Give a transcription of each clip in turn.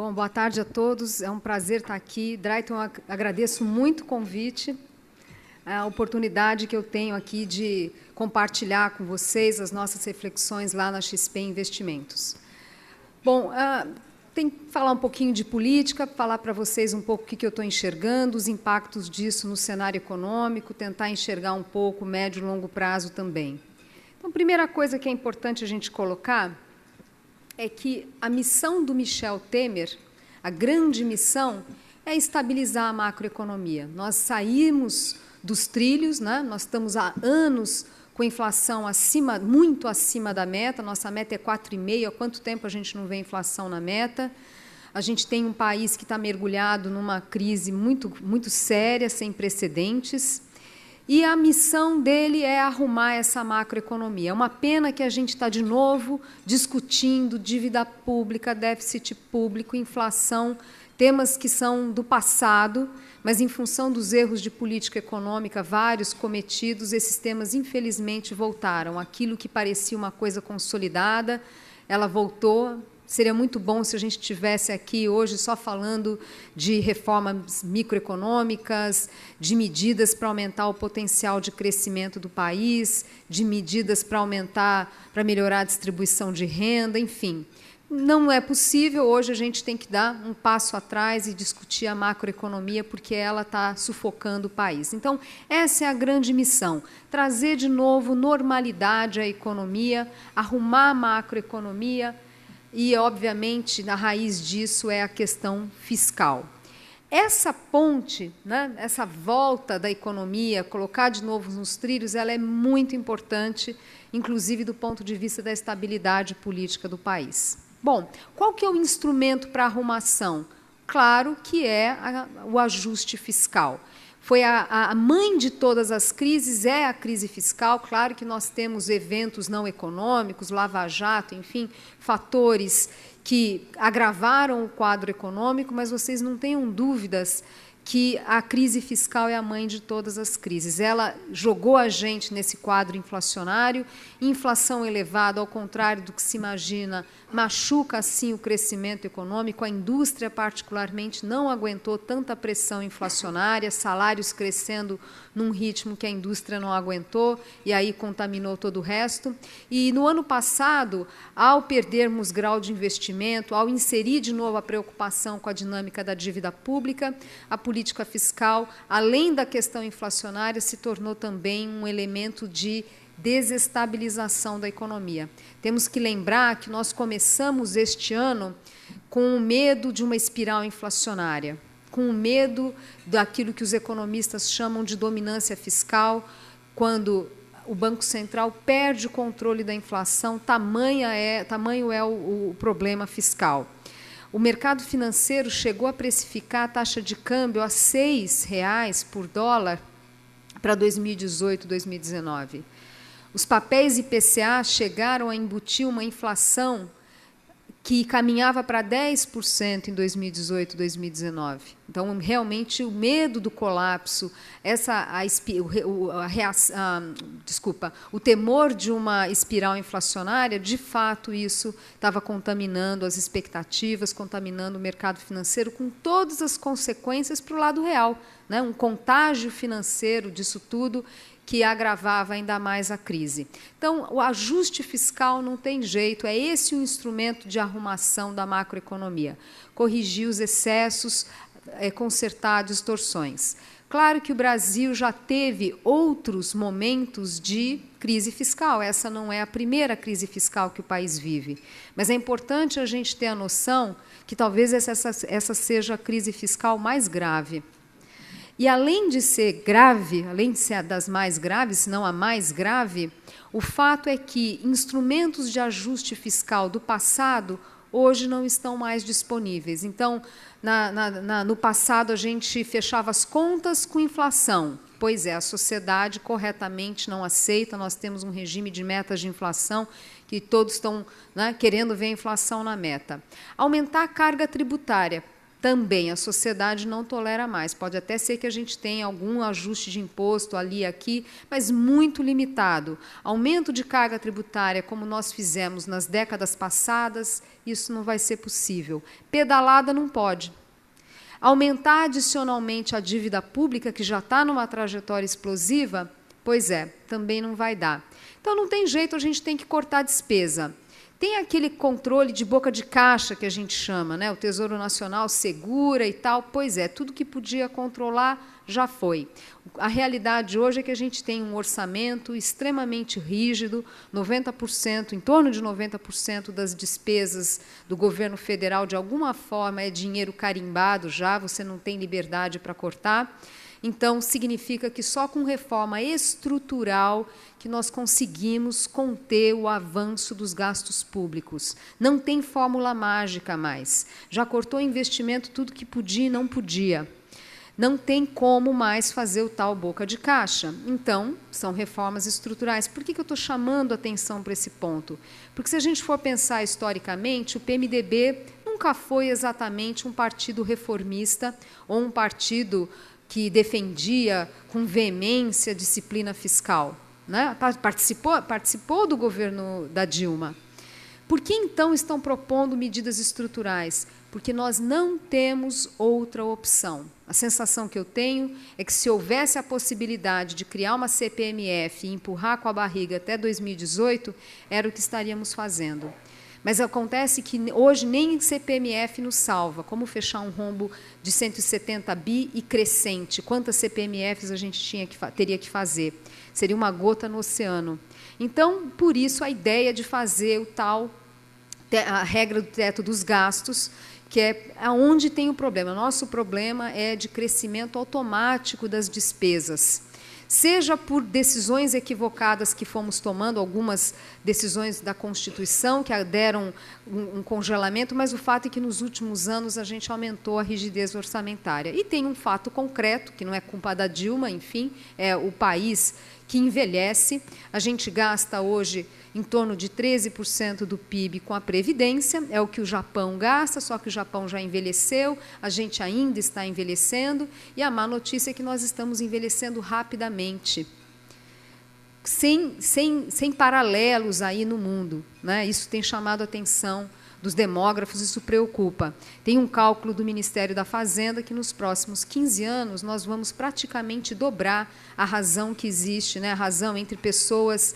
Bom, boa tarde a todos. É um prazer estar aqui. Drayton, agradeço muito o convite, a oportunidade que eu tenho aqui de compartilhar com vocês as nossas reflexões lá na XP Investimentos. Bom, tem que falar um pouquinho de política, falar para vocês um pouco o que eu estou enxergando, os impactos disso no cenário econômico, tentar enxergar um pouco médio e longo prazo também. Então, a primeira coisa que é importante a gente colocar é que a missão do Michel Temer, a grande missão, é estabilizar a macroeconomia. Nós saímos dos trilhos, né? Nós estamos há anos com inflação muito acima da meta, nossa meta é 4,5%, há quanto tempo a gente não vê inflação na meta? A gente tem um país que está mergulhado numa crise muito séria, sem precedentes, e a missão dele é arrumar essa macroeconomia. É uma pena que a gente está, de novo, discutindo dívida pública, déficit público, inflação, temas que são do passado, mas, em função dos erros de política econômica, vários cometidos, esses temas, infelizmente, voltaram. Aquilo que parecia uma coisa consolidada, ela voltou. Seria muito bom se a gente estivesse aqui hoje só falando de reformas microeconômicas, de medidas para aumentar o potencial de crescimento do país, de medidas para melhorar a distribuição de renda, enfim. Não é possível, hoje a gente tem que dar um passo atrás e discutir a macroeconomia, porque ela está sufocando o país. Então, essa é a grande missão, trazer de novo normalidade à economia, arrumar a macroeconomia, e, obviamente, na raiz disso é a questão fiscal. Essa ponte, né, essa volta da economia, colocar de novo nos trilhos, ela é muito importante, inclusive do ponto de vista da estabilidade política do país. Bom, qual que é o instrumento para a arrumação? Claro que é o ajuste fiscal. Foi a mãe de todas as crises, é a crise fiscal. Claro que nós temos eventos não econômicos, lava-jato, enfim, fatores que agravaram o quadro econômico, mas vocês não tenham dúvidas que a crise fiscal é a mãe de todas as crises. Ela jogou a gente nesse quadro inflacionário, inflação elevada, ao contrário do que se imagina, machuca, assim, o crescimento econômico. A indústria, particularmente, não aguentou tanta pressão inflacionária, salários crescendo num ritmo que a indústria não aguentou, e aí contaminou todo o resto. E, no ano passado, ao perdermos grau de investimento, ao inserir de novo a preocupação com a dinâmica da dívida pública, a política fiscal, além da questão inflacionária, se tornou também um elemento de desestabilização da economia. Temos que lembrar que nós começamos este ano com o medo de uma espiral inflacionária, com o medo daquilo que os economistas chamam de dominância fiscal, quando o Banco Central perde o controle da inflação, tamanho é o problema fiscal. O mercado financeiro chegou a precificar a taxa de câmbio a R$ 6,00 por dólar para 2018, 2019. Os papéis IPCA chegaram a embutir uma inflação que caminhava para 10% em 2018, 2019. Então, realmente, o medo do colapso, o temor de uma espiral inflacionária, de fato, isso estava contaminando as expectativas, contaminando o mercado financeiro, com todas as consequências para o lado real, né? Um contágio financeiro disso tudo, que agravava ainda mais a crise. Então, o ajuste fiscal não tem jeito, é esse o instrumento de arrumação da macroeconomia. Corrigir os excessos, consertar distorções. Claro que o Brasil já teve outros momentos de crise fiscal, essa não é a primeira crise fiscal que o país vive, mas é importante a gente ter a noção que talvez essa seja a crise fiscal mais grave. E, além de ser grave, além de ser das mais graves, se não a mais grave, o fato é que instrumentos de ajuste fiscal do passado hoje não estão mais disponíveis. Então, no passado, a gente fechava as contas com inflação. Pois é, a sociedade corretamente não aceita, nós temos um regime de metas de inflação que todos estão, né, querendo ver a inflação na meta. Aumentar a carga tributária. Também a sociedade não tolera mais. Pode até ser que a gente tenha algum ajuste de imposto ali e aqui, mas muito limitado. Aumento de carga tributária, como nós fizemos nas décadas passadas, isso não vai ser possível. Pedalada não pode. Aumentar adicionalmente a dívida pública, que já está numa trajetória explosiva, pois é, também não vai dar. Então, não tem jeito, a gente tem que cortar a despesa. Tem aquele controle de boca de caixa que a gente chama, né? O Tesouro Nacional segura e tal. Pois é, tudo que podia controlar já foi. A realidade hoje é que a gente tem um orçamento extremamente rígido, 90%, em torno de 90% das despesas do governo federal, de alguma forma, é dinheiro carimbado já, você não tem liberdade para cortar. Então, significa que só com reforma estrutural que nós conseguimos conter o avanço dos gastos públicos. Não tem fórmula mágica mais. Já cortou investimento tudo que podia e não podia. Não tem como mais fazer o tal boca de caixa. Então, são reformas estruturais. Por que eu estou chamando a atenção para esse ponto? Porque, se a gente for pensar historicamente, o PMDB nunca foi exatamente um partido reformista ou um partido que defendia com veemência a disciplina fiscal, né? Participou do governo da Dilma. Por que, então, estão propondo medidas estruturais? Porque nós não temos outra opção. A sensação que eu tenho é que, se houvesse a possibilidade de criar uma CPMF e empurrar com a barriga até 2018, era o que estaríamos fazendo. Mas acontece que hoje nem CPMF nos salva. Como fechar um rombo de 170 bi e crescente? Quantas CPMFs a gente teria que fazer? Seria uma gota no oceano. Então, por isso, a ideia de fazer a regra do teto dos gastos, que é onde tem o problema. Nosso problema é de crescimento automático das despesas. Seja por decisões equivocadas que fomos tomando, algumas decisões da Constituição que deram um congelamento, mas o fato é que, nos últimos anos, a gente aumentou a rigidez orçamentária. E tem um fato concreto, que não é culpa da Dilma, enfim, é o país que envelhece. A gente gasta hoje em torno de 13% do PIB com a Previdência, é o que o Japão gasta, só que o Japão já envelheceu, a gente ainda está envelhecendo, e a má notícia é que nós estamos envelhecendo rapidamente, sem paralelos aí no mundo, né? Isso tem chamado a atenção dos demógrafos, isso preocupa. Tem um cálculo do Ministério da Fazenda que, nos próximos 15 anos, nós vamos praticamente dobrar a razão que existe, né? A razão entre pessoas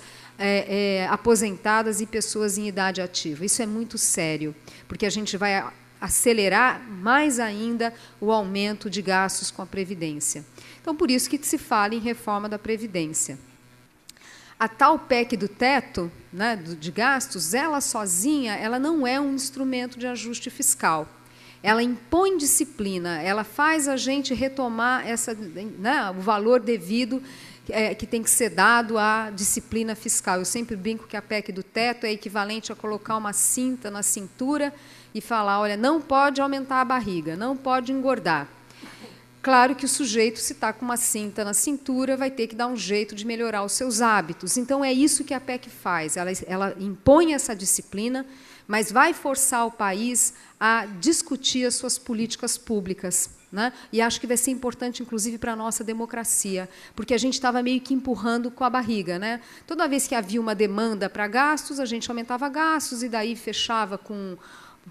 aposentadas e pessoas em idade ativa. Isso é muito sério, porque a gente vai acelerar mais ainda o aumento de gastos com a Previdência. Então, por isso que se fala em reforma da Previdência. A tal PEC do teto, né, de gastos, ela sozinha, ela não é um instrumento de ajuste fiscal. Ela impõe disciplina, ela faz a gente retomar o valor devido que tem que ser dado à disciplina fiscal. Eu sempre brinco que a PEC do teto é equivalente a colocar uma cinta na cintura e falar, olha, não pode aumentar a barriga, não pode engordar. Claro que o sujeito, se está com uma cinta na cintura, vai ter que dar um jeito de melhorar os seus hábitos. Então, é isso que a PEC faz. Ela impõe essa disciplina, mas vai forçar o país a discutir as suas políticas públicas, né? E acho que vai ser importante, inclusive, para a nossa democracia, porque a gente estava meio que empurrando com a barriga, né? Toda vez que havia uma demanda para gastos, a gente aumentava gastos e daí fechava com,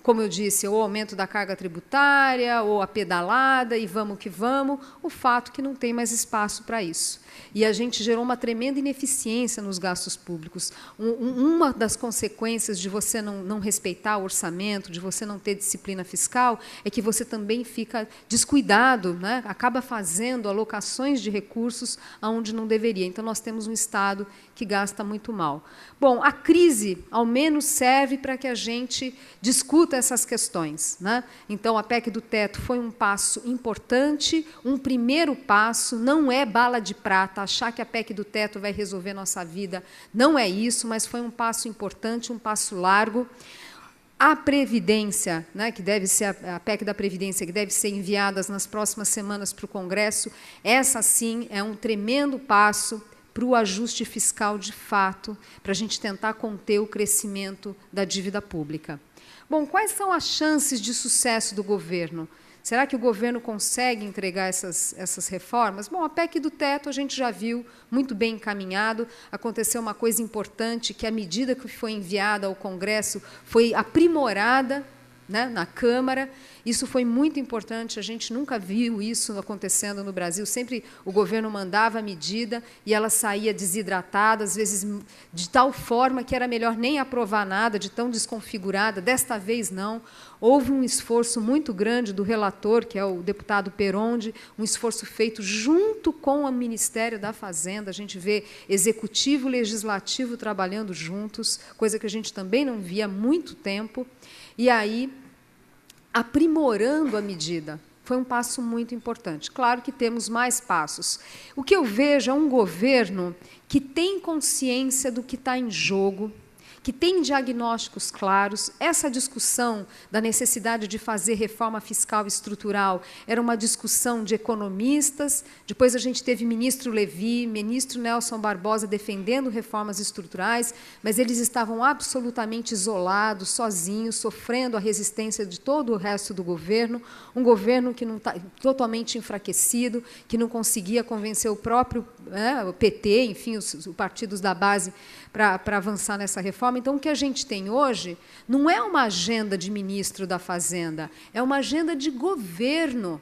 como eu disse, ou o aumento da carga tributária, ou a pedalada, e vamos que vamos, o fato que não tem mais espaço para isso. E a gente gerou uma tremenda ineficiência nos gastos públicos. Uma das consequências de você não respeitar o orçamento, de você não ter disciplina fiscal, é que você também fica descuidado, né? Acaba fazendo alocações de recursos aonde não deveria. Então, nós temos um Estado que gasta muito mal. Bom, a crise, ao menos, serve para que a gente discuta essas questões, né? Então, a PEC do teto foi um passo importante, um primeiro passo, não é bala de prata, achar que a PEC do teto vai resolver nossa vida, não é isso, mas foi um passo importante, um passo largo. A Previdência, né, que deve ser a PEC da Previdência, que deve ser enviada nas próximas semanas para o Congresso, essa sim é um tremendo passo para o ajuste fiscal de fato, para a gente tentar conter o crescimento da dívida pública. Bom, quais são as chances de sucesso do governo? Será que o governo consegue entregar essas reformas? Bom, a PEC do teto a gente já viu muito bem encaminhado. Aconteceu uma coisa importante, que a medida que foi enviada ao Congresso foi aprimorada, né, na Câmara. Isso foi muito importante, a gente nunca viu isso acontecendo no Brasil. Sempre o governo mandava a medida e ela saía desidratada, às vezes de tal forma que era melhor nem aprovar nada, de tão desconfigurada. Desta vez, não. Houve um esforço muito grande do relator, que é o deputado Peronde, um esforço feito junto com o Ministério da Fazenda. A gente vê executivo e legislativo trabalhando juntos, coisa que a gente também não via há muito tempo. E aí, aprimorando a medida, foi um passo muito importante. Claro que temos mais passos. O que eu vejo é um governo que tem consciência do que está em jogo, que tem diagnósticos claros. Essa discussão da necessidade de fazer reforma fiscal estrutural era uma discussão de economistas. Depois a gente teve ministro Levi, ministro Nelson Barbosa defendendo reformas estruturais, mas eles estavam absolutamente isolados, sozinhos, sofrendo a resistência de todo o resto do governo, um governo que não está totalmente enfraquecido, que não conseguia convencer o próprio o PT, enfim, os partidos da base para avançar nessa reforma. Então, o que a gente tem hoje não é uma agenda de ministro da Fazenda, é uma agenda de governo.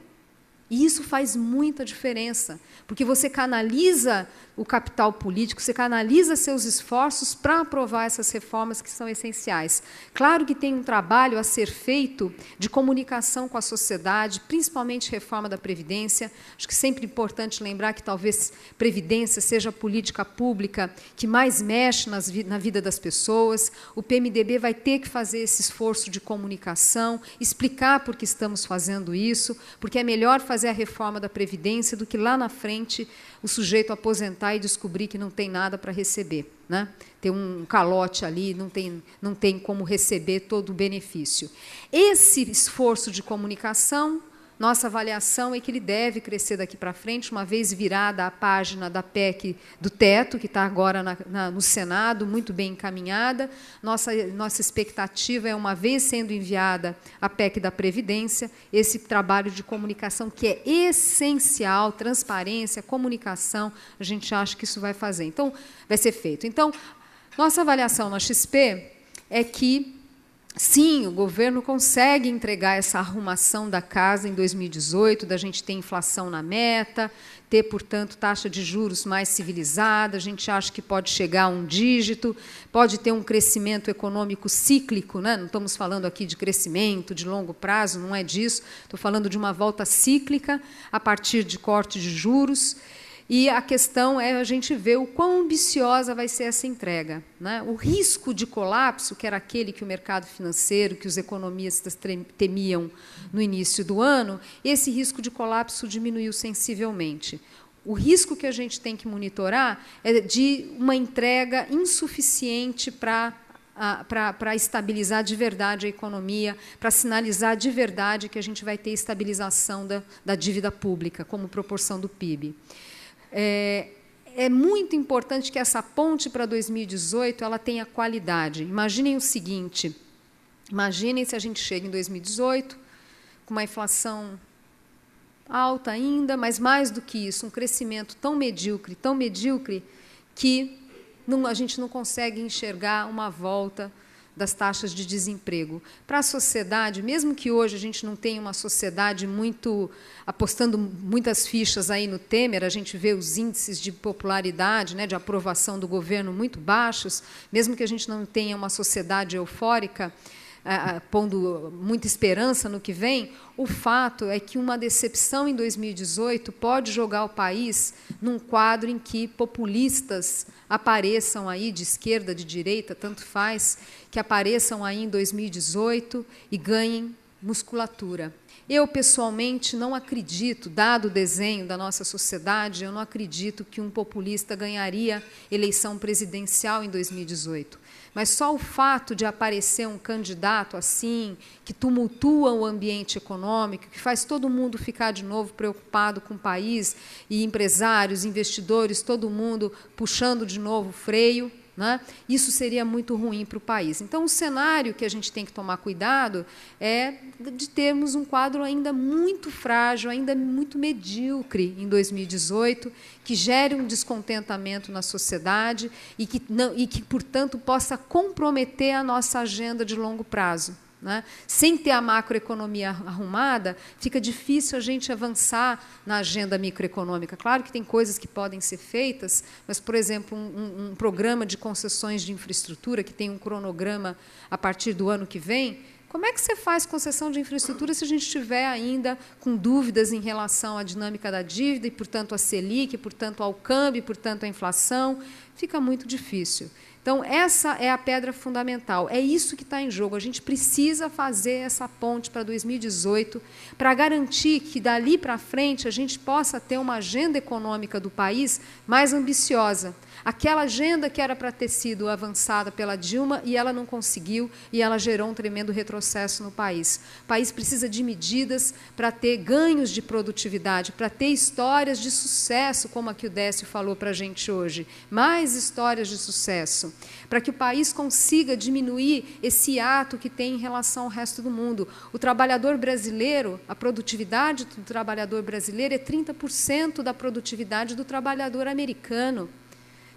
E isso faz muita diferença, porque você canaliza o capital político, você canaliza seus esforços para aprovar essas reformas que são essenciais. Claro que tem um trabalho a ser feito de comunicação com a sociedade, principalmente reforma da Previdência. Acho que sempre é importante lembrar que talvez Previdência seja a política pública que mais mexe na vida das pessoas. O PMDB vai ter que fazer esse esforço de comunicação, explicar por que estamos fazendo isso, porque é melhor fazer a reforma da Previdência do que lá na frente o sujeito aposentar e descobrir que não tem nada para receber, né? Tem um calote ali, não tem como receber todo o benefício. Esse esforço de comunicação, nossa avaliação é que ele deve crescer daqui para frente, uma vez virada a página da PEC do teto, que está agora no Senado, muito bem encaminhada. Nossa expectativa é, uma vez sendo enviada a PEC da Previdência, esse trabalho de comunicação que é essencial, transparência, comunicação, a gente acha que isso vai fazer. Então, vai ser feito. Então, nossa avaliação na XP é que sim, o governo consegue entregar essa arrumação da casa em 2018, da gente ter inflação na meta, ter, portanto, taxa de juros mais civilizada, a gente acha que pode chegar a um dígito, pode ter um crescimento econômico cíclico, né? Não estamos falando aqui de crescimento de longo prazo, não é disso, estou falando de uma volta cíclica a partir de corte de juros. E a questão é a gente ver o quão ambiciosa vai ser essa entrega, né? O risco de colapso, que era aquele que o mercado financeiro, que os economistas temiam no início do ano, esse risco de colapso diminuiu sensivelmente. O risco que a gente tem que monitorar é de uma entrega insuficiente para estabilizar de verdade a economia, para sinalizar de verdade que a gente vai ter estabilização da dívida pública como proporção do PIB. É muito importante que essa ponte para 2018 ela tenha qualidade. Imaginem o seguinte, imaginem se a gente chega em 2018 com uma inflação alta ainda, mas mais do que isso, um crescimento tão medíocre que a gente não consegue enxergar uma volta das taxas de desemprego. Para a sociedade, mesmo que hoje a gente não tenha uma sociedade apostando muitas fichas aí no Temer, a gente vê os índices de popularidade, né, de aprovação do governo muito baixos, mesmo que a gente não tenha uma sociedade eufórica, pondo muita esperança no que vem, o fato é que uma decepção em 2018 pode jogar o país num quadro em que populistas apareçam aí, de esquerda, de direita, tanto faz, que apareçam aí em 2018 e ganhem musculatura. Eu, pessoalmente, não acredito, dado o desenho da nossa sociedade, eu não acredito que um populista ganharia eleição presidencial em 2018. Mas só o fato de aparecer um candidato assim, que tumultua o ambiente econômico, que faz todo mundo ficar de novo preocupado com o país, e empresários, investidores, todo mundo puxando de novo o freio, né? Isso seria muito ruim para o país. Então, o cenário que a gente tem que tomar cuidado é de termos um quadro ainda muito frágil, ainda muito medíocre em 2018, que gere um descontentamento na sociedade e que, portanto, possa comprometer a nossa agenda de longo prazo. Né? Sem ter a macroeconomia arrumada, fica difícil a gente avançar na agenda microeconômica. Claro que tem coisas que podem ser feitas, mas, por exemplo, um programa de concessões de infraestrutura, que tem um cronograma a partir do ano que vem, como é que você faz concessão de infraestrutura se a gente estiver ainda com dúvidas em relação à dinâmica da dívida e, portanto, à Selic, e, portanto, ao câmbio, e, portanto, à inflação? Fica muito difícil. Então, essa é a pedra fundamental. É isso que está em jogo. A gente precisa fazer essa ponte para 2018 para garantir que, dali para frente, a gente possa ter uma agenda econômica do país mais ambiciosa. Aquela agenda que era para ter sido avançada pela Dilma e ela não conseguiu, e ela gerou um tremendo retrocesso no país. O país precisa de medidas para ter ganhos de produtividade, para ter histórias de sucesso, como a que o Décio falou para a gente hoje. Mais histórias de sucesso, para que o país consiga diminuir esse hiato que tem em relação ao resto do mundo. O trabalhador brasileiro, a produtividade do trabalhador brasileiro é 30% da produtividade do trabalhador americano.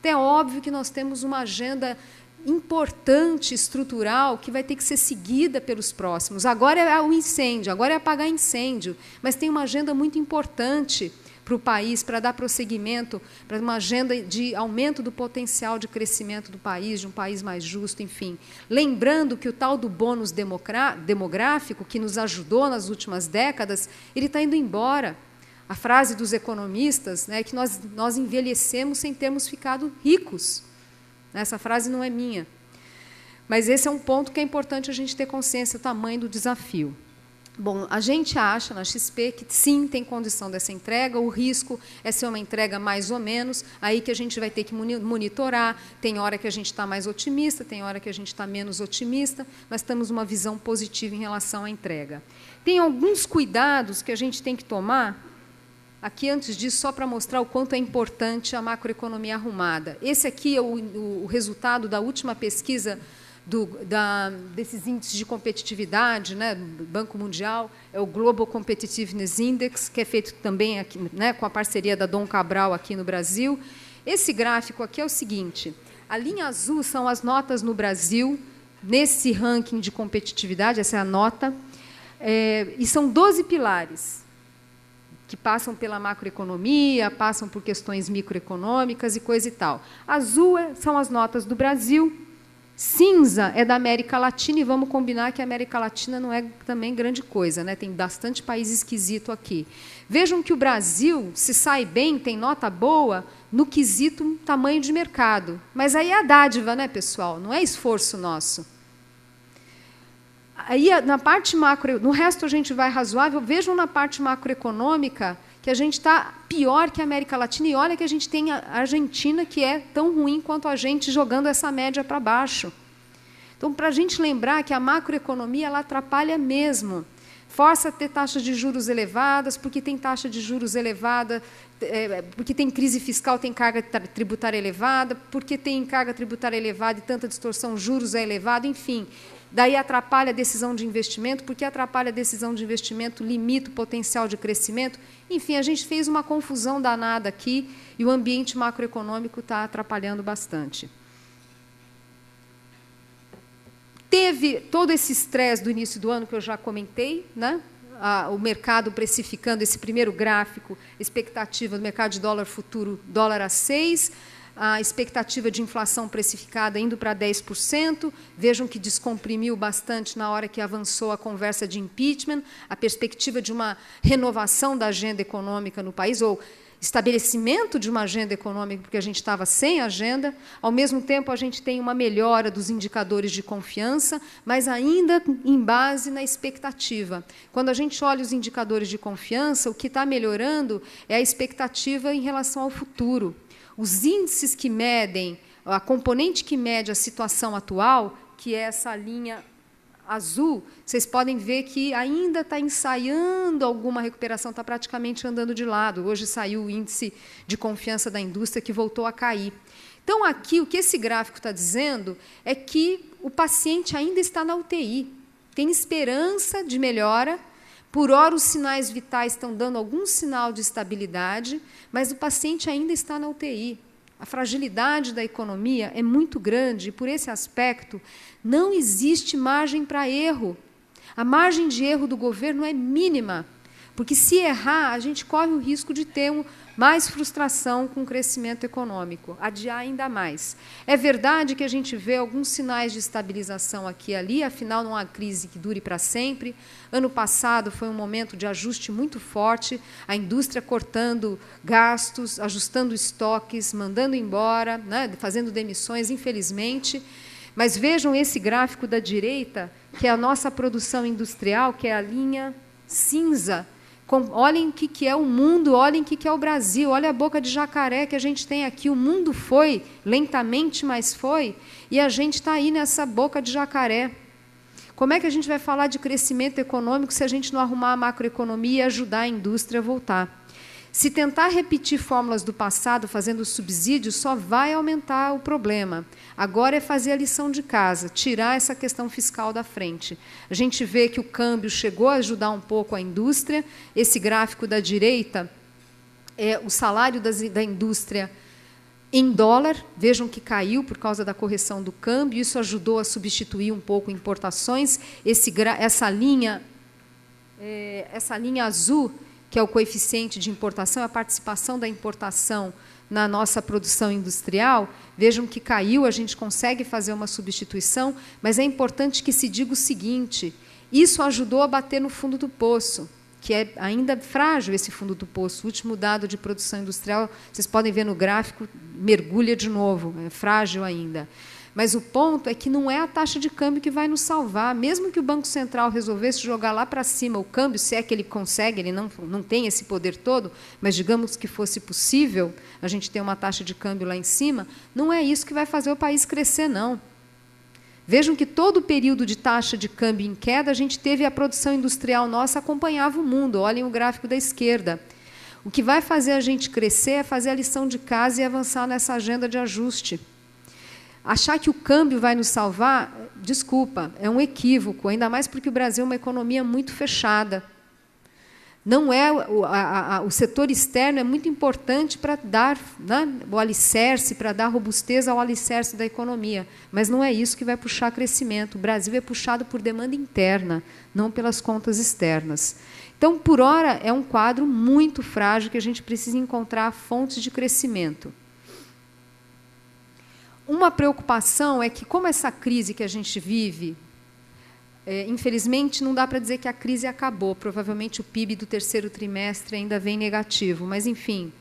É óbvio que nós temos uma agenda importante, estrutural, que vai ter que ser seguida pelos próximos. Agora é o incêndio, agora é apagar incêndio, mas tem uma agenda muito importante para o país, para dar prosseguimento, para uma agenda de aumento do potencial de crescimento do país, de um país mais justo, enfim. Lembrando que o tal do bônus demográfico, que nos ajudou nas últimas décadas, ele está indo embora. A frase dos economistas, né, é que nós envelhecemos sem termos ficado ricos. Essa frase não é minha. Mas esse é um ponto que é importante a gente ter consciência do tamanho do desafio. Bom, a gente acha, na XP, que sim, tem condição dessa entrega, o risco é ser uma entrega mais ou menos, aí que a gente vai ter que monitorar, tem hora que a gente está mais otimista, tem hora que a gente está menos otimista, mas temos uma visão positiva em relação à entrega. Tem alguns cuidados que a gente tem que tomar. Aqui, antes disso, só para mostrar o quanto é importante a macroeconomia arrumada. Esse aqui é o resultado da última pesquisa desses índices de competitividade, né, do Banco Mundial, é o Global Competitiveness Index, que é feito também aqui, né, com a parceria da Dom Cabral aqui no Brasil. Esse gráfico aqui é o seguinte, a linha azul são as notas no Brasil, nesse ranking de competitividade, essa é a nota, e são 12 pilares, que passam pela macroeconomia, passam por questões microeconômicas e coisa e tal. Azul são as notas do Brasil, cinza é da América Latina, e vamos combinar que a América Latina não é também grande coisa, né? Tem bastante país esquisito aqui. Vejam que o Brasil se sai bem, tem nota boa, no quesito tamanho de mercado. Mas aí é a dádiva, né, pessoal? Não é esforço nosso. Aí, na parte macro, no resto a gente vai razoável, vejam na parte macroeconômica que a gente está pior que a América Latina, e olha que a gente tem a Argentina, que é tão ruim quanto a gente, jogando essa média para baixo. Então, para a gente lembrar que a macroeconomia ela atrapalha mesmo. Força a ter taxas de juros elevadas, porque tem taxa de juros elevada, porque tem crise fiscal, tem carga tributária elevada, porque tem carga tributária elevada e tanta distorção, juros é elevado, enfim. Daí atrapalha a decisão de investimento, porque atrapalha a decisão de investimento, limita o potencial de crescimento. Enfim, a gente fez uma confusão danada aqui e o ambiente macroeconômico está atrapalhando bastante. Teve todo esse estresse do início do ano que eu já comentei, né? O mercado precificando esse primeiro gráfico, expectativa do mercado de dólar futuro, dólar a 6, a expectativa de inflação precificada indo para 10%, vejam que descomprimiu bastante na hora que avançou a conversa de impeachment, a perspectiva de uma renovação da agenda econômica no país, ou estabelecimento de uma agenda econômica, porque a gente estava sem agenda. Ao mesmo tempo, a gente tem uma melhora dos indicadores de confiança, mas ainda em base na expectativa. Quando a gente olha os indicadores de confiança, o que está melhorando é a expectativa em relação ao futuro. Os índices que medem, a componente que mede a situação atual, que é essa linha azul, vocês podem ver que ainda está ensaiando alguma recuperação, está praticamente andando de lado. Hoje saiu o índice de confiança da indústria, que voltou a cair. Então, aqui, o que esse gráfico está dizendo é que o paciente ainda está na UTI, tem esperança de melhora. Por hora, os sinais vitais estão dando algum sinal de estabilidade, mas o paciente ainda está na UTI. A fragilidade da economia é muito grande e, por esse aspecto, não existe margem para erro. A margem de erro do governo é mínima, porque, se errar, a gente corre o risco de ter mais frustração com o crescimento econômico, adiar ainda mais. É verdade que a gente vê alguns sinais de estabilização aqui e ali, afinal, não há crise que dure para sempre. Ano passado foi um momento de ajuste muito forte, a indústria cortando gastos, ajustando estoques, mandando embora, né, fazendo demissões, infelizmente. Mas vejam esse gráfico da direita, que é a nossa produção industrial, que é a linha cinza. Olhem o que é o mundo, olhem o que é o Brasil, olha a boca de jacaré que a gente tem aqui. O mundo foi, lentamente, mas foi, e a gente está aí nessa boca de jacaré. Como é que a gente vai falar de crescimento econômico se a gente não arrumar a macroeconomia e ajudar a indústria a voltar? Se tentar repetir fórmulas do passado, fazendo subsídios, só vai aumentar o problema. Agora é fazer a lição de casa, tirar essa questão fiscal da frente. A gente vê que o câmbio chegou a ajudar um pouco a indústria. Esse gráfico da direita é o salário da indústria em dólar. Vejam que caiu por causa da correção do câmbio. Isso ajudou a substituir um pouco importações. Essa linha azul, que é o coeficiente de importação, a participação da importação na nossa produção industrial, vejam que caiu, a gente consegue fazer uma substituição, mas é importante que se diga o seguinte: isso ajudou a bater no fundo do poço, que é ainda frágil esse fundo do poço. O último dado de produção industrial, vocês podem ver no gráfico, mergulha de novo, é frágil ainda. Mas o ponto é que não é a taxa de câmbio que vai nos salvar. Mesmo que o Banco Central resolvesse jogar lá para cima o câmbio, se é que ele consegue, ele não tem esse poder todo, mas digamos que fosse possível a gente ter uma taxa de câmbio lá em cima, não é isso que vai fazer o país crescer, não. Vejam que todo o período de taxa de câmbio em queda, a gente teve a produção industrial nossa acompanhava o mundo. Olhem o gráfico da esquerda. O que vai fazer a gente crescer é fazer a lição de casa e avançar nessa agenda de ajuste. Achar que o câmbio vai nos salvar, desculpa, é um equívoco, ainda mais porque o Brasil é uma economia muito fechada. Não é o setor externo é muito importante para dar, né, o alicerce, para dar robustez ao alicerce da economia, mas não é isso que vai puxar crescimento. O Brasil é puxado por demanda interna, não pelas contas externas. Então, por hora, é um quadro muito frágil que a gente precisa encontrar fontes de crescimento. Uma preocupação é que, como essa crise que a gente vive, infelizmente, não dá para dizer que a crise acabou. Provavelmente o PIB do terceiro trimestre ainda vem negativo, mas, enfim,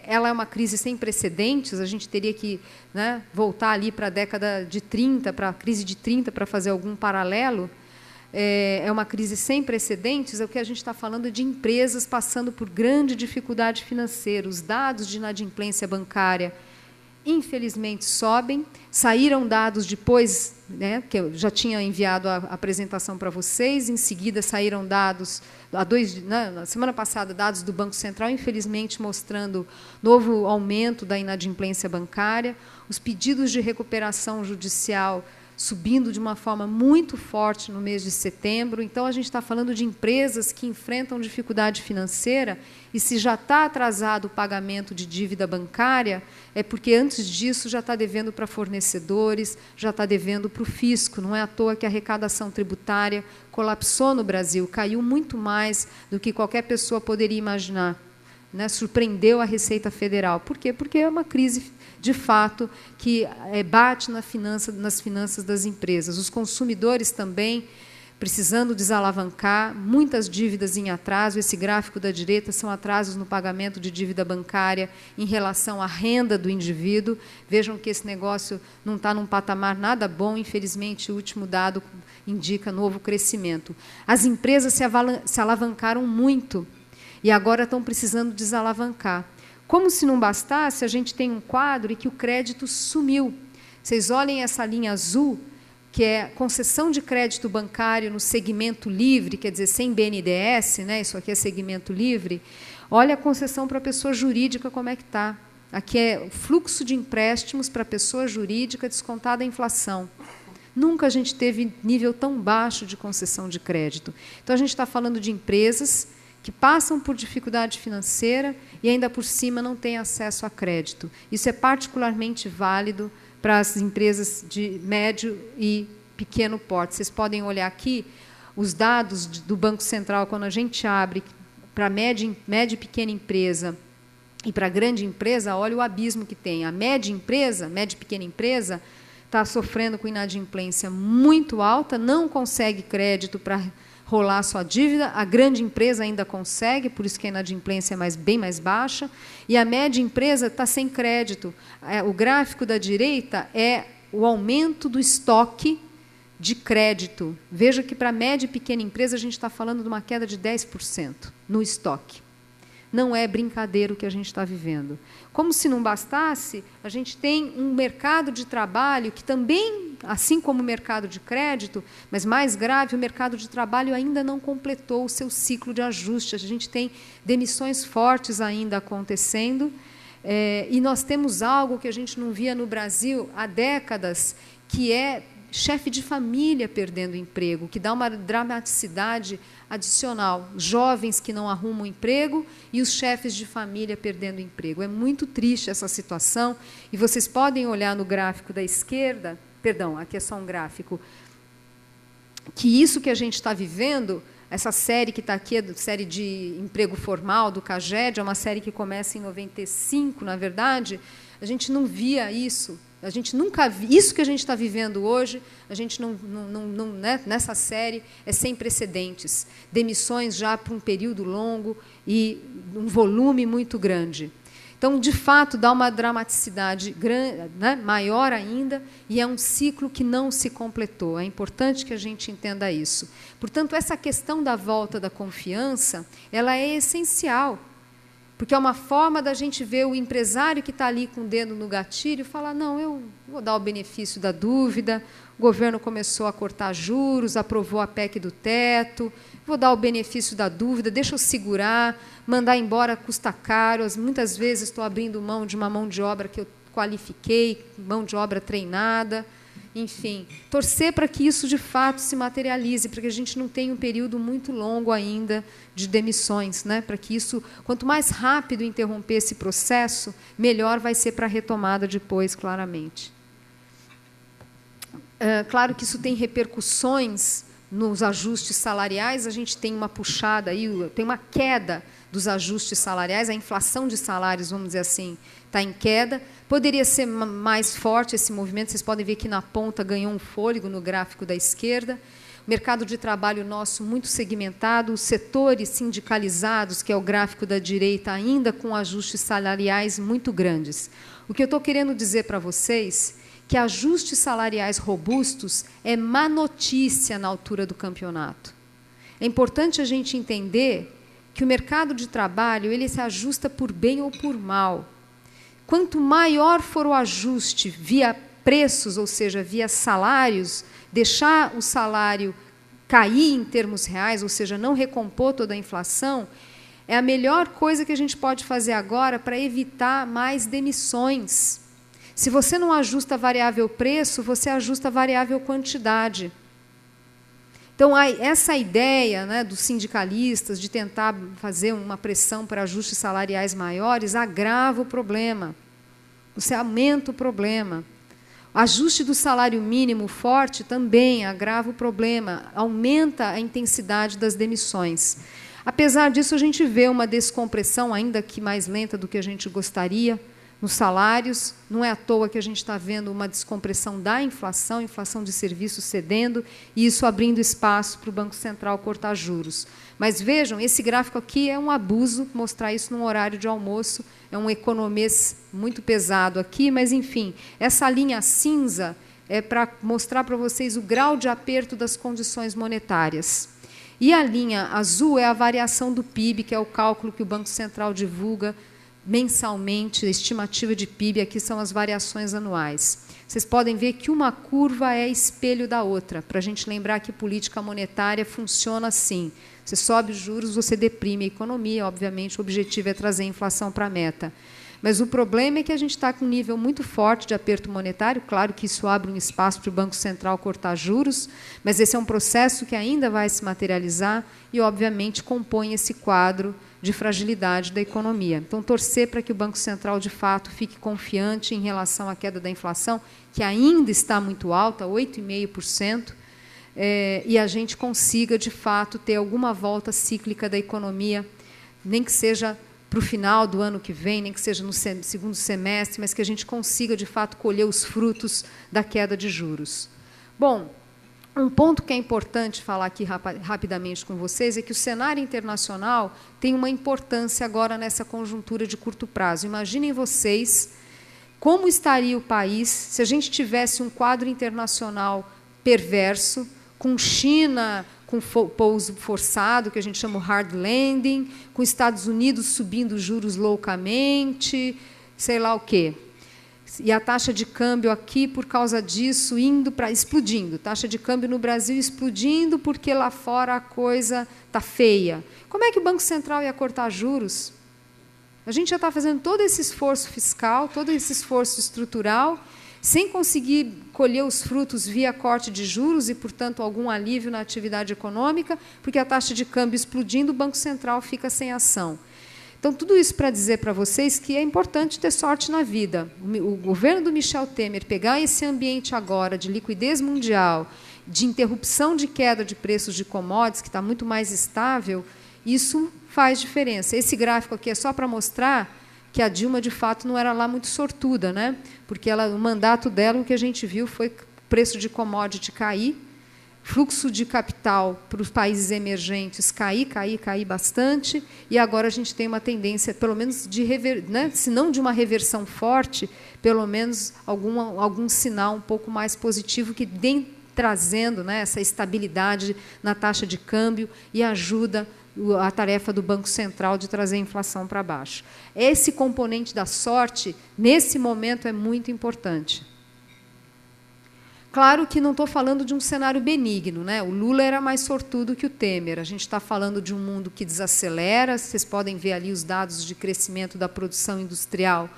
ela é uma crise sem precedentes. A gente teria que, né, voltar ali para a década de 30, para a crise de 30, para fazer algum paralelo. É uma crise sem precedentes. O que a gente está falando de empresas passando por grande dificuldade financeira. Os dados de inadimplência bancária, infelizmente, sobem. Saíram dados depois, né, que eu já tinha enviado a apresentação para vocês, em seguida saíram dados, na semana passada, dados do Banco Central, infelizmente, mostrando novo aumento da inadimplência bancária, os pedidos de recuperação judicial subindo de uma forma muito forte no mês de setembro. Então, a gente está falando de empresas que enfrentam dificuldade financeira, e se já está atrasado o pagamento de dívida bancária, é porque, antes disso, já está devendo para fornecedores, já está devendo para o fisco. Não é à toa que a arrecadação tributária colapsou no Brasil, caiu muito mais do que qualquer pessoa poderia imaginar, né? Surpreendeu a Receita Federal. Por quê? Porque é uma crise, de fato, que bate nas finanças das empresas. Os consumidores também precisando desalavancar, muitas dívidas em atraso. Esse gráfico da direita são atrasos no pagamento de dívida bancária em relação à renda do indivíduo. Vejam que esse negócio não está num patamar nada bom. Infelizmente, o último dado indica novo crescimento. As empresas se alavancaram muito e agora estão precisando desalavancar. Como se não bastasse, a gente tem um quadro em que o crédito sumiu. Vocês olhem essa linha azul, que é concessão de crédito bancário no segmento livre, quer dizer, sem BNDES, né? Isso aqui é segmento livre. Olha a concessão para a pessoa jurídica, como é que está. Aqui é o fluxo de empréstimos para a pessoa jurídica descontada a inflação. Nunca a gente teve nível tão baixo de concessão de crédito. Então, a gente está falando de empresas que passam por dificuldade financeira e, ainda por cima, não têm acesso a crédito. Isso é particularmente válido para as empresas de médio e pequeno porte. Vocês podem olhar aqui os dados do Banco Central, quando a gente abre para média e pequena empresa e para grande empresa, olha o abismo que tem. A média e pequena empresa, está sofrendo com inadimplência muito alta, não consegue crédito para rolar sua dívida, a grande empresa ainda consegue, por isso que a inadimplência é bem mais baixa, e a média empresa está sem crédito. O gráfico da direita é o aumento do estoque de crédito. Veja que para a média e pequena empresa a gente está falando de uma queda de 10% no estoque. Não é brincadeira o que a gente está vivendo. Como se não bastasse, a gente tem um mercado de trabalho que também, assim como o mercado de crédito, mas mais grave, o mercado de trabalho ainda não completou o seu ciclo de ajuste. A gente tem demissões fortes ainda acontecendo, e nós temos algo que a gente não via no Brasil há décadas, que é chefe de família perdendo emprego, que dá uma dramaticidade adicional. Jovens que não arrumam emprego e os chefes de família perdendo emprego. É muito triste essa situação, e vocês podem olhar no gráfico da esquerda, perdão, aqui é só um gráfico, que isso que a gente está vivendo, essa série que está aqui, é a série de emprego formal do CAGED, é uma série que começa em 95, na verdade, a gente não via isso. A gente nunca viu isso que a gente está vivendo hoje. A gente não né, nessa série é sem precedentes. Demissões já por um período longo e um volume muito grande. Então, de fato, dá uma dramaticidade grande, né, maior ainda, e é um ciclo que não se completou. É importante que a gente entenda isso. Portanto, essa questão da volta da confiança, ela é essencial. Porque é uma forma da gente ver o empresário que está ali com o dedo no gatilho e falar, não, eu vou dar o benefício da dúvida, o governo começou a cortar juros, aprovou a PEC do teto, vou dar o benefício da dúvida, deixa eu segurar, mandar embora custa caro, muitas vezes estou abrindo mão de uma mão de obra que eu qualifiquei, mão de obra treinada, enfim, torcer para que isso de fato se materialize, para que a gente não tenha um período muito longo ainda de demissões, né? Para que isso, quanto mais rápido interromper esse processo, melhor vai ser para a retomada depois, claramente. Claro que isso tem repercussões nos ajustes salariais, a gente tem uma puxada aí, tem uma queda dos ajustes salariais, a inflação de salários, vamos dizer assim, está em queda. Poderia ser mais forte esse movimento, vocês podem ver que na ponta ganhou um fôlego no gráfico da esquerda. O mercado de trabalho nosso muito segmentado, os setores sindicalizados, que é o gráfico da direita, ainda com ajustes salariais muito grandes. O que eu estou querendo dizer para vocês que ajustes salariais robustos é má notícia na altura do campeonato. É importante a gente entender que o mercado de trabalho ele se ajusta por bem ou por mal. Quanto maior for o ajuste via preços, ou seja, via salários, deixar o salário cair em termos reais, ou seja, não recompor toda a inflação, é a melhor coisa que a gente pode fazer agora para evitar mais demissões. Se você não ajusta a variável preço, você ajusta a variável quantidade. Então, essa ideia, né, dos sindicalistas de tentar fazer uma pressão para ajustes salariais maiores agrava o problema. Você aumenta o problema. O ajuste do salário mínimo forte também agrava o problema, aumenta a intensidade das demissões. Apesar disso, a gente vê uma descompressão, ainda que mais lenta do que a gente gostaria, nos salários. Não é à toa que a gente está vendo uma descompressão da inflação, inflação de serviços cedendo, e isso abrindo espaço para o Banco Central cortar juros. Mas vejam, esse gráfico aqui é um abuso, mostrar isso num horário de almoço, é um economês muito pesado aqui, mas, enfim, essa linha cinza é para mostrar para vocês o grau de aperto das condições monetárias. E a linha azul é a variação do PIB, que é o cálculo que o Banco Central divulga mensalmente, a estimativa de PIB, aqui são as variações anuais. Vocês podem ver que uma curva é espelho da outra, para a gente lembrar que política monetária funciona assim. Você sobe os juros, você deprime a economia, obviamente o objetivo é trazer a inflação para a meta. Mas o problema é que a gente está com um nível muito forte de aperto monetário, claro que isso abre um espaço para o Banco Central cortar juros, mas esse é um processo que ainda vai se materializar e, obviamente, compõe esse quadro de fragilidade da economia. Então, torcer para que o Banco Central, de fato, fique confiante em relação à queda da inflação, que ainda está muito alta, 8,5%, e a gente consiga, de fato, ter alguma volta cíclica da economia, nem que seja para o final do ano que vem, nem que seja no segundo semestre, mas que a gente consiga, de fato, colher os frutos da queda de juros. Bom, um ponto que é importante falar aqui rapidamente com vocês é que o cenário internacional tem uma importância agora nessa conjuntura de curto prazo. Imaginem vocês como estaria o país se a gente tivesse um quadro internacional perverso, com China com pouso forçado, que a gente chama hard landing, com Estados Unidos subindo juros loucamente, sei lá o quê. E a taxa de câmbio aqui, por causa disso, explodindo. Taxa de câmbio no Brasil explodindo porque lá fora a coisa está feia. Como é que o Banco Central ia cortar juros? A gente já está fazendo todo esse esforço fiscal, todo esse esforço estrutural, sem conseguir colher os frutos via corte de juros e, portanto, algum alívio na atividade econômica, porque a taxa de câmbio explodindo, o Banco Central fica sem ação. Então, tudo isso para dizer para vocês que é importante ter sorte na vida. O governo do Michel Temer pegar esse ambiente agora de liquidez mundial, de interrupção de queda de preços de commodities, que está muito mais estável, isso faz diferença. Esse gráfico aqui é só para mostrar que a Dilma, de fato, não era lá muito sortuda, né? Porque o mandato dela, o que a gente viu foi o preço de commodity cair, fluxo de capital para os países emergentes cair bastante, e agora a gente tem uma tendência, pelo menos, se não de uma reversão forte, pelo menos algum sinal um pouco mais positivo que vem trazendo, né, essa estabilidade na taxa de câmbio e ajuda a tarefa do Banco Central de trazer a inflação para baixo. Esse componente da sorte, nesse momento, é muito importante. Claro que não estou falando de um cenário benigno, né? O Lula era mais sortudo que o Temer. A gente está falando de um mundo que desacelera. Vocês podem ver ali os dados de crescimento da produção industrial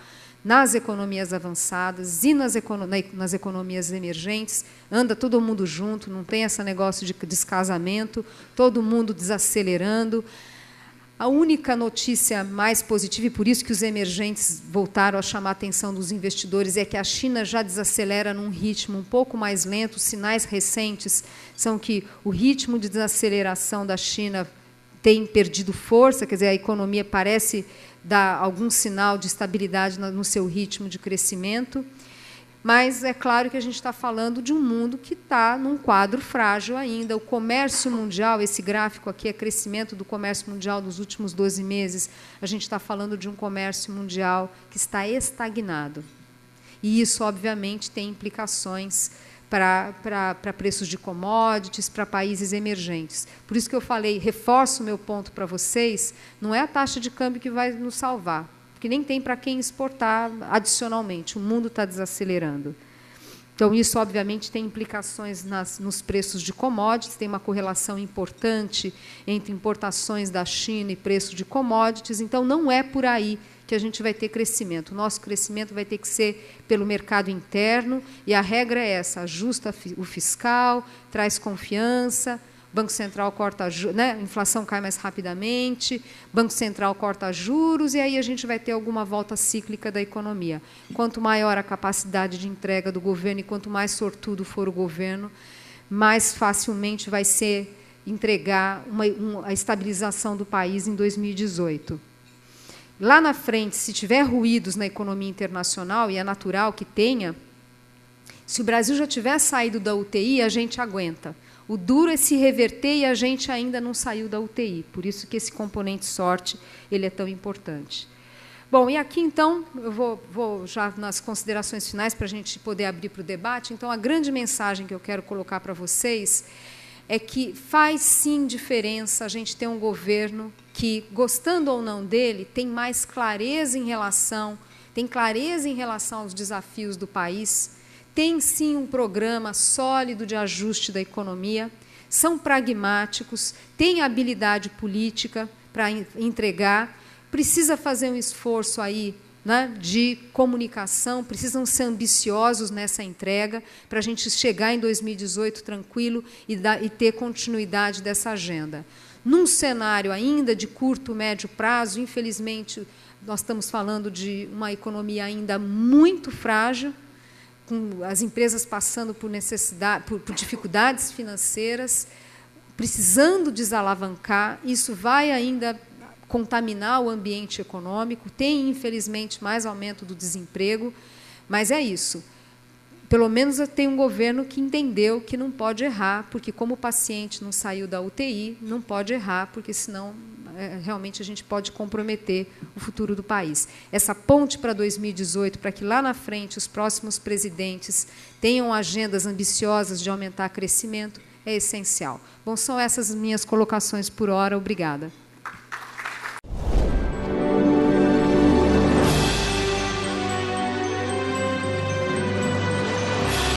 nas economias avançadas e nas economias emergentes. Anda todo mundo junto, não tem esse negócio de descasamento, todo mundo desacelerando. A única notícia mais positiva, e por isso que os emergentes voltaram a chamar a atenção dos investidores, é que a China já desacelera num ritmo um pouco mais lento. Os sinais recentes são que o ritmo de desaceleração da China tem perdido força, quer dizer, a economia parece dar algum sinal de estabilidade no seu ritmo de crescimento. Mas é claro que a gente está falando de um mundo que está num quadro frágil ainda. O comércio mundial, esse gráfico aqui é crescimento do comércio mundial nos últimos 12 meses. A gente está falando de um comércio mundial que está estagnado. E isso, obviamente, tem implicações para preços de commodities, para países emergentes. Por isso que eu falei, reforço o meu ponto para vocês, não é a taxa de câmbio que vai nos salvar, porque nem tem para quem exportar adicionalmente, o mundo está desacelerando. Então, isso, obviamente, tem implicações nos preços de commodities, tem uma correlação importante entre importações da China e preço de commodities, então não é por aí que a gente vai ter crescimento. O nosso crescimento vai ter que ser pelo mercado interno, e a regra é essa, ajusta o fiscal, traz confiança, Banco Central corta juros, né? A inflação cai mais rapidamente, Banco Central corta juros, e aí a gente vai ter alguma volta cíclica da economia. Quanto maior a capacidade de entrega do governo e quanto mais sortudo for o governo, mais facilmente vai ser entregar a estabilização do país em 2018. Lá na frente, se tiver ruídos na economia internacional, e é natural que tenha, se o Brasil já tiver saído da UTI, a gente aguenta. O duro é se reverter e a gente ainda não saiu da UTI. Por isso que esse componente sorte ele é tão importante. Bom, e aqui, então, eu vou já nas considerações finais para a gente poder abrir para o debate. Então, a grande mensagem que eu quero colocar para vocês é que faz sim diferença a gente ter um governo que, gostando ou não dele, tem mais clareza em relação, aos desafios do país, tem sim um programa sólido de ajuste da economia, são pragmáticos, têm habilidade política para entregar, precisa fazer um esforço aí, né, de comunicação, precisam ser ambiciosos nessa entrega para a gente chegar em 2018 tranquilo e ter continuidade dessa agenda. Num cenário ainda de curto, médio prazo, infelizmente, nós estamos falando de uma economia ainda muito frágil, com as empresas passando por dificuldades financeiras, precisando desalavancar, isso vai ainda contaminar o ambiente econômico, tem, infelizmente, mais aumento do desemprego, mas é isso. Pelo menos tem um governo que entendeu que não pode errar, porque, como o paciente não saiu da UTI, não pode errar, porque, senão, realmente, a gente pode comprometer o futuro do país. Essa ponte para 2018, para que, lá na frente, os próximos presidentes tenham agendas ambiciosas de aumentar crescimento, é essencial. Bom, são essas minhas colocações por hora. Obrigada.